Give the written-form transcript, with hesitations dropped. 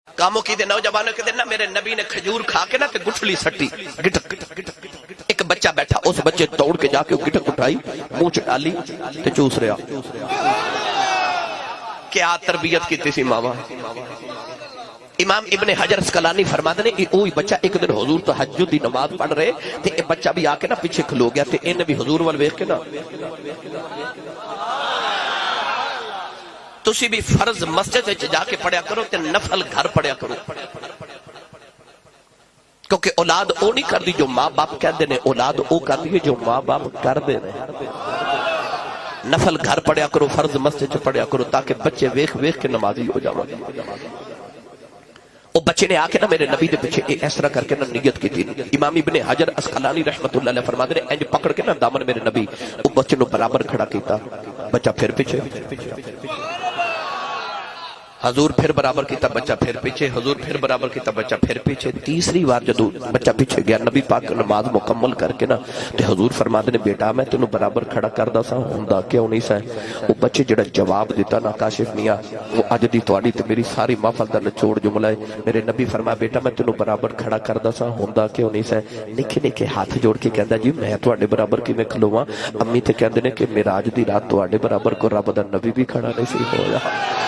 کاموں کی دے نوجوانوں کے دے نا میرے نبی نے کھجور کھا کے نا تے گٹھلی سٹی گٹک ایک بچہ بیٹھا اس بچے دوڑ کے جا کے گٹک اٹھائی منہ چ ڈالی تے چوس رہا کیا تربیت کی تھی ماما امام ابن حجر اسقلانی فرماتے نے اوہی بچہ ایک دن حضور تہجد دی نماز پڑھ رہے تے اے بچہ بھی آ کے نا پیچھے کھلو گیا تے ان بھی حضور وال ویکھ کے نا تسی بھی فرض مسجد وچ جا کے پڑھیا کرو تے نفل گھر پڑھیا کرو کیونکہ اولاد او نہیں کردی جو ماں باپ کہندے نے اولاد او کردی ہے جو ماں باپ کردے نے نفل گھر پڑھیا کرو فرض مسجد وچ پڑھیا کرو تاکہ بچے ویکھ ویکھ کے نمازی ہو جاون وہ بچے نے آ کے نا میرے نبی دے پیچھے اس طرح کر کے نا نیت کی تھی امام ابن حجر اسقلانی رحمت اللہ علیہ فرماتے ہیں انج پکڑ کے نا دامن میرے نبی وہ بچے نو برابر کھڑا کیتا بچہ پھر پیچھے حضور پھر برابر کیتا بچہ پھر پیچھے حضور پھر برابر کیتا بچہ پھر پیچھے تیسری بار جدو بچہ پیچھے گیا نبی پاک نماز مکمل کر کے نا تے حضور فرماتے نے بیٹا میں تینوں برابر کھڑا کردا سا ہوندا کیوں نہیں سا وہ بچے جڑا جواب دیتا نا کاشف میاں وہ اج دی تواڈی تے میری ساری محفل دا نچوڑ جملہ ہے میرے نبی فرمایا بیٹا میں تینوں برابر کھڑا کردا سا ہوندا کیوں نہیں سا نکھے نکھے ہاتھ جوڑ کے کہندا جی میں تواڈے برابر کیویں کھلواں امی تے کہندے نے کہ معراج دی رات تواڈے برابر کو رب دا نبی بھی کھڑا نہیں سی ہویا